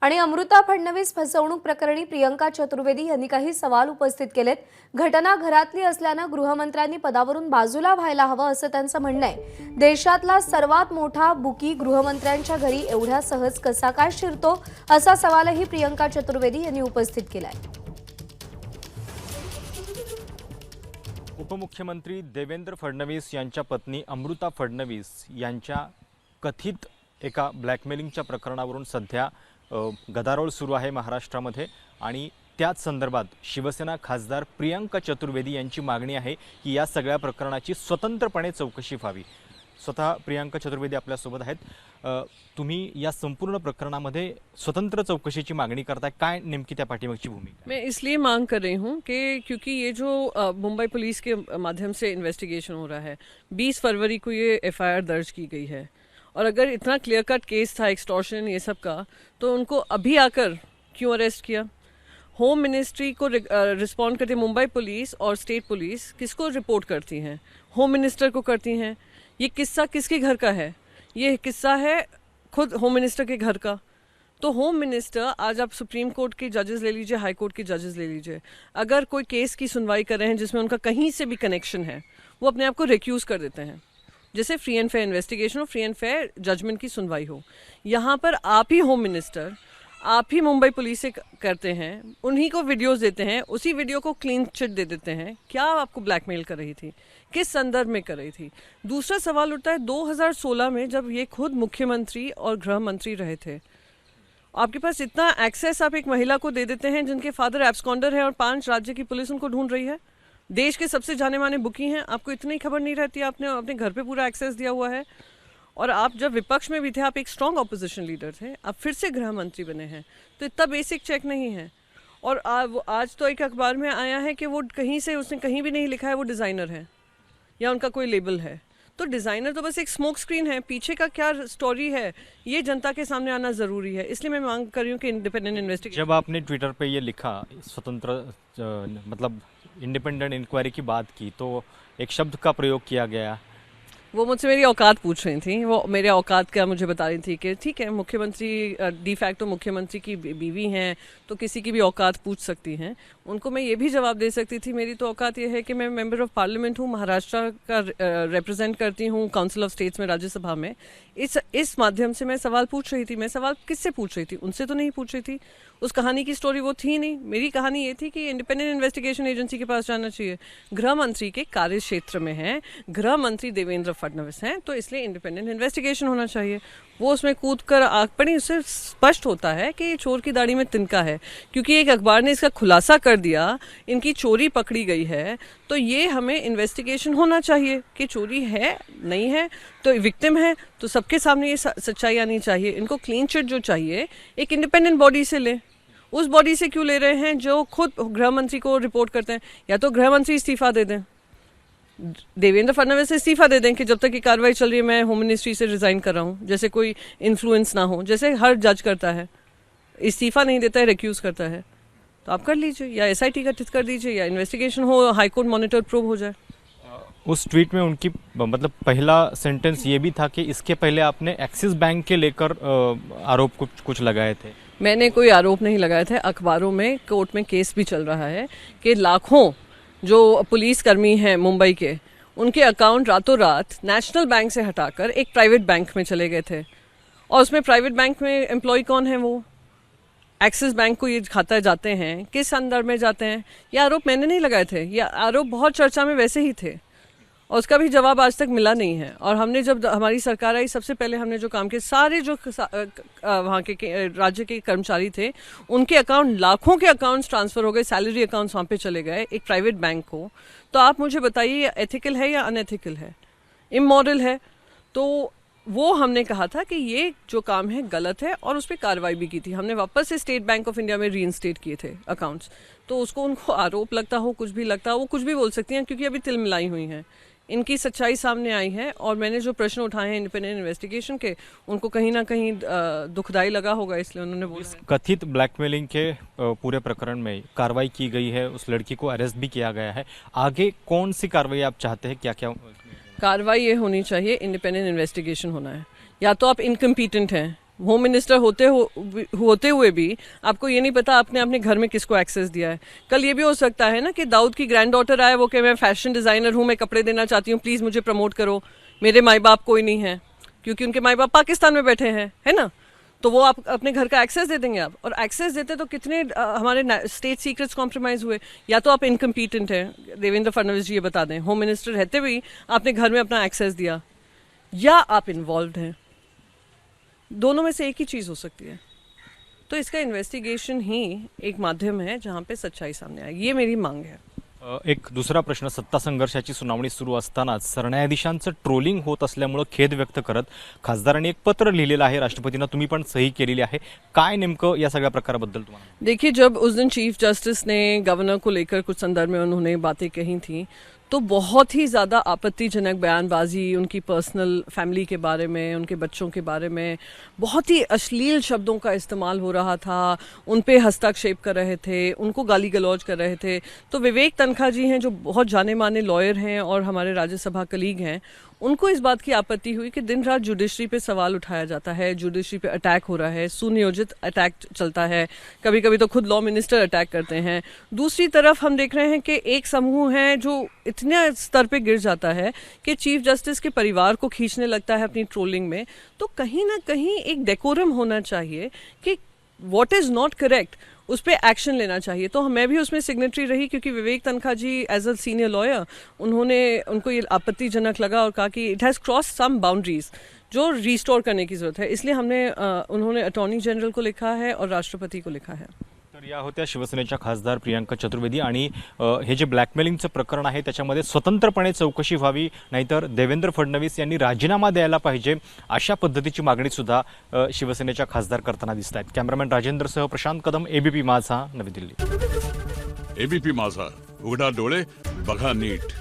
आणि अमृता फडणवीस फसवणूक प्रकरणी प्रियंका चतुर्वेदी यांनी काही सवाल उपस्थित केलेत। घटना घरातली असल्याने गृहमंत्र्यांनी पदावरून बाजूला व्हायला हवं असं त्यांचं म्हणणं आहे। देशातला सर्वात मोठा बुकी गृहमंत्र्यांच्या घरी एवढ्या सहज कसा काय शिरतो असा सवालही प्रियंका चतुर्वेदी यांनी उपस्थित केलाय। उपमुख्यमंत्री देवेंद्र फडणवीस यांच्या पत्नी अमृता फडणवीस यांच्या कथित एका ब्लॅकमेलिंगच्या प्रकरणावरून सध्या गदारोळ सुरू आहे महाराष्ट्रामध्ये आणि त्याच संदर्भात शिवसेना खासदार प्रियंका चतुर्वेदी यांची मागणी आहे की या सगळ्या प्रकरणाची स्वतंत्रपणे चौकशी व्हावी। स्वतः प्रियंका चतुर्वेदी आपल्या सोबत आहेत। तुम्ही या संपूर्ण प्रकरणामध्ये स्वतंत्र चौकशीची मागणी करताय, काय नेमकी त्या पाठीमागची भूमिका? मैं इसलिए मांग कर रही हूँ कि क्योंकि ये जो मुंबई पुलिस के माध्यम से इन्वेस्टिगेशन हो रहा है, 20 फरवरी को ये FIR दर्ज की गई है और अगर इतना क्लियर कट केस था एक्सटॉर्शन ये सब का, तो उनको अभी आकर क्यों अरेस्ट किया? होम मिनिस्ट्री को रिस्पॉन्ड करती मुंबई पुलिस और स्टेट पुलिस किसको रिपोर्ट करती हैं? होम मिनिस्टर को करती हैं। ये किस्सा किसके घर का है? ये किस्सा है खुद होम मिनिस्टर के घर का। तो होम मिनिस्टर, आज आप सुप्रीम कोर्ट के जजेस ले लीजिए, हाई कोर्ट के जजेस ले लीजिए, अगर कोई केस की सुनवाई कर रहे हैं जिसमें उनका कहीं से भी कनेक्शन है, वो अपने आप को रिक्यूज कर देते हैं, जैसे फ्री एंड फेयर इन्वेस्टिगेशन हो, फ्री एंड फेयर जजमेंट की सुनवाई हो। यहाँ पर आप ही होम मिनिस्टर, आप ही मुंबई पुलिस से करते हैं, उन्हीं को वीडियोस देते हैं, उसी वीडियो को क्लीन चिट दे देते हैं। क्या आपको ब्लैकमेल कर रही थी, किस संदर्भ में कर रही थी? दूसरा सवाल उठता है 2016 में जब ये खुद मुख्यमंत्री और गृह मंत्री रहे थे, आपके पास इतना एक्सेस आप एक महिला को दे देते हैं जिनके फादर एब्सकॉन्डर है और 5 राज्य की पुलिस उनको ढूंढ रही है, देश के सबसे जाने माने बुकी हैं, आपको इतनी खबर नहीं रहती? आपने अपने घर पे पूरा एक्सेस दिया हुआ है और आप जब विपक्ष में भी थे, आप एक स्ट्रांग ऑपोजिशन लीडर थे, आप फिर से गृह मंत्री बने हैं, तो इतना बेसिक चेक नहीं है। और आज तो एक अखबार में आया है कि वो कहीं से, उसने कहीं भी नहीं लिखा है वो डिज़ाइनर है या उनका कोई लेबल है। तो डिज़ाइनर तो बस एक स्मोक स्क्रीन है, पीछे का क्या स्टोरी है ये जनता के सामने आना ज़रूरी है। इसलिए मैं मांग कर रही हूँ कि इंडिपेंडेंट इन्वेस्टिगेशन। जब आपने ट्विटर पे ये लिखा, स्वतंत्र मतलब इंडिपेंडेंट इंक्वायरी की बात की, तो एक शब्द का प्रयोग किया गया। वो मुझसे मेरी औकात पूछ रही थी, वो मेरे औकात क्या मुझे बता रही थी कि ठीक है, मुख्यमंत्री डी फैक्टो मुख्यमंत्री की बीवी हैं तो किसी की भी औकात पूछ सकती हैं। उनको मैं ये भी जवाब दे सकती थी, मेरी तो औकात ये है कि मैं मेंबर ऑफ पार्लियामेंट हूँ, महाराष्ट्र का रिप्रेजेंट करती हूँ काउंसिल ऑफ स्टेट्स में, राज्यसभा में। इस माध्यम से मैं सवाल पूछ रही थी। मैं सवाल किससे पूछ रही थी? उनसे तो नहीं पूछ रही थी। उस कहानी की स्टोरी वो थी नहीं। मेरी कहानी ये थी कि इंडिपेंडेंट इन्वेस्टिगेशन एजेंसी के पास जाना चाहिए। गृह मंत्री के कार्य क्षेत्र में है, गृह मंत्री देवेंद्र फडणवीस हैं, तो इसलिए इंडिपेंडेंट इन्वेस्टिगेशन होना चाहिए। वो उसमें कूद कर आग पड़ी, उससे स्पष्ट होता है कि ये चोर की दाढ़ी में तिनका है, क्योंकि एक अखबार ने इसका खुलासा कर दिया, इनकी चोरी पकड़ी गई है। तो ये हमें इन्वेस्टिगेशन होना चाहिए कि चोरी है नहीं है, तो विक्टिम है तो सबके सामने ये सच्चाई आनी चाहिए। इनको क्लीन चिट जो चाहिए एक इंडिपेंडेंट बॉडी से लें। उस बॉडी से क्यों ले रहे हैं जो खुद गृह मंत्री को रिपोर्ट करते हैं? या तो गृह मंत्री इस्तीफा दे दें, देवेंद्र फडणवीस से इस्तीफा दे दें कि जब तक ये कार्रवाई चल रही है मैं होम मिनिस्ट्री से रिजाइन कर रहा हूँ, जैसे कोई इन्फ्लुएंस ना हो, जैसे हर जज करता है, इस्तीफा नहीं देता है, रिक्यूज करता है। तो आप कर लीजिए, या SIT गठित कर दीजिए, या इन्वेस्टिगेशन हो, हाईकोर्ट मॉनिटर प्रोब हो जाए। उस ट्वीट में उनकी मतलब पहला सेंटेंस ये भी था कि इसके पहले आपने एक्सिस बैंक के लेकर आरोप कुछ लगाए थे। मैंने कोई आरोप नहीं लगाए थे। अखबारों में, कोर्ट में केस भी चल रहा है कि लाखों जो पुलिसकर्मी हैं मुंबई के, उनके अकाउंट रातों रात नेशनल बैंक से हटाकर एक प्राइवेट बैंक में चले गए थे। और उसमें प्राइवेट बैंक में एम्प्लॉय कौन है? वो एक्सिस बैंक को ये खाता जाते हैं, किस संदर्भ में जाते हैं? ये आरोप मैंने नहीं लगाए थे, ये आरोप बहुत चर्चा में वैसे ही थे और उसका भी जवाब आज तक मिला नहीं है। और हमने जब हमारी सरकार आई, सबसे पहले हमने जो काम किया, सारे जो वहाँ के राज्य के कर्मचारी थे, उनके अकाउंट, लाखों के अकाउंट्स ट्रांसफर हो गए, सैलरी अकाउंट्स वहाँ पे चले गए एक प्राइवेट बैंक को। तो आप मुझे बताइए, ये एथिकल है या अनएथिकल है, इमोरल है? तो वो हमने कहा था कि ये जो काम है गलत है और उस पर कार्रवाई भी की थी। हमने वापस से स्टेट बैंक ऑफ इंडिया में रीइंस्टेट किए थे अकाउंट्स। तो उसको, उनको आरोप लगता हो, कुछ भी लगता हो, वो कुछ भी बोल सकती हैं, क्योंकि अभी तिल मिलाई हुई हैं। इनकी सच्चाई सामने आई है और मैंने जो प्रश्न उठाए हैं इंडिपेंडेंट इन्वेस्टिगेशन के, उनको कहीं ना कहीं दुखदाई लगा होगा, इसलिए उन्होंने बोला। कथित ब्लैकमेलिंग के पूरे प्रकरण में कार्रवाई की गई है, उस लड़की को अरेस्ट भी किया गया है। आगे कौन सी कार्रवाई आप चाहते हैं? क्या क्या कार्रवाई ये होनी चाहिए, इंडिपेंडेंट इन्वेस्टिगेशन होना है। या तो आप इनकम्पीटेंट हैं, होम मिनिस्टर होते हुए भी आपको ये नहीं पता आपने अपने घर में किसको एक्सेस दिया है। कल ये भी हो सकता है ना कि दाऊद की ग्रैंड डॉटर आए, वो कि मैं फैशन डिज़ाइनर हूँ, मैं कपड़े देना चाहती हूँ, प्लीज़ मुझे प्रमोट करो। मेरे माई बाप कोई नहीं है, क्योंकि उनके माई बाप पाकिस्तान में बैठे हैं, है ना, तो वो आप अपने घर का एक्सेस दे देंगे आप। और एक्सेस देते तो कितने हमारे स्टेट सीक्रेट्स कॉम्प्रोमाइज़ हुए। या तो आप इनकम्पीटेंट हैं, देवेंद्र फडणवीस जी ये बता दें, होम मिनिस्टर रहते हुए आपने घर में अपना एक्सेस दिया, या आप इन्वॉल्व हैं। दोनों में से एक ही चीज़ हो सकती है। तो इसका इन्वेस्टिगेशन ही एक माध्यम है जहाँ पे सच्चाई सामने आए, ये मेरी मांग है। एक दुसरा प्रश्न, सत्ता संघर्षाची सुनावणी सुरू असतानाच सरन्यायाधीशांचं ट्रोलिंग होत असल्यामुळे खेद व्यक्त करत खासदारांनी एक पत्र लिहिलेलं आहे, राष्ट्रपतींना तुम्ही पण सही केलेली आहे. काय नेमकं या सगळ्या प्रकाराबद्दल तुम्हाला? देखिए, जब उस दिन चीफ जस्टिस ने गवर्नर को लेकर कुछ संदर्भ में उन्होंने बातें कही थी, तो बहुत ही ज़्यादा आपत्तिजनक बयानबाजी, उनकी पर्सनल फैमिली के बारे में, उनके बच्चों के बारे में बहुत ही अश्लील शब्दों का इस्तेमाल हो रहा था, उन पे हस्तक्षेप कर रहे थे, उनको गाली गलौज कर रहे थे। तो विवेक तनखा जी हैं, जो बहुत जाने माने लॉयर हैं और हमारे राज्यसभा कलीग हैं, उनको इस बात की आपत्ति हुई कि दिन रात जुडिशरी पे सवाल उठाया जाता है, जुडिशरी पे अटैक हो रहा है, सुनियोजित अटैक चलता है, कभी कभी तो खुद लॉ मिनिस्टर अटैक करते हैं। दूसरी तरफ हम देख रहे हैं कि एक समूह है जो इतने स्तर पे गिर जाता है कि चीफ जस्टिस के परिवार को खींचने लगता है अपनी ट्रोलिंग में। तो कहीं ना कहीं एक डेकोरम होना चाहिए कि व्हाट इज़ नॉट करेक्ट उस पर एक्शन लेना चाहिए। तो मैं भी उसमें सिग्नेटरी रही, क्योंकि Vivek Tankha ji as a senior lawyer, उनको ये आपत्तिजनक लगा और कहा कि it has cross some boundaries जो रिस्टोर करने की ज़रूरत है। इसलिए उन्होंने अटॉर्नी जनरल को लिखा है और राष्ट्रपति को लिखा है। तर या होत्या शिवसेनेच्या खासदार प्रियंका चतुर्वेदी. आणि हे जे ब्लॅकमेलिंगचं प्रकरण आहे त्याच्यामध्ये स्वतंत्रपणे चौकशी व्हावी, नाहीतर देवेंद्र फडणवीस यांनी राजीनामा द्यायला पाहिजे, अशा पद्धतीची मागणी सुद्धा शिवसेनेच्या खासदार करताना दिसत आहेत. कॅमेरामॅन राजेंद्रसह प्रशांत कदम, एबीपी माझा, नवी दिल्ली. एबीपी माझा, उघडा डोळे बघा नीट.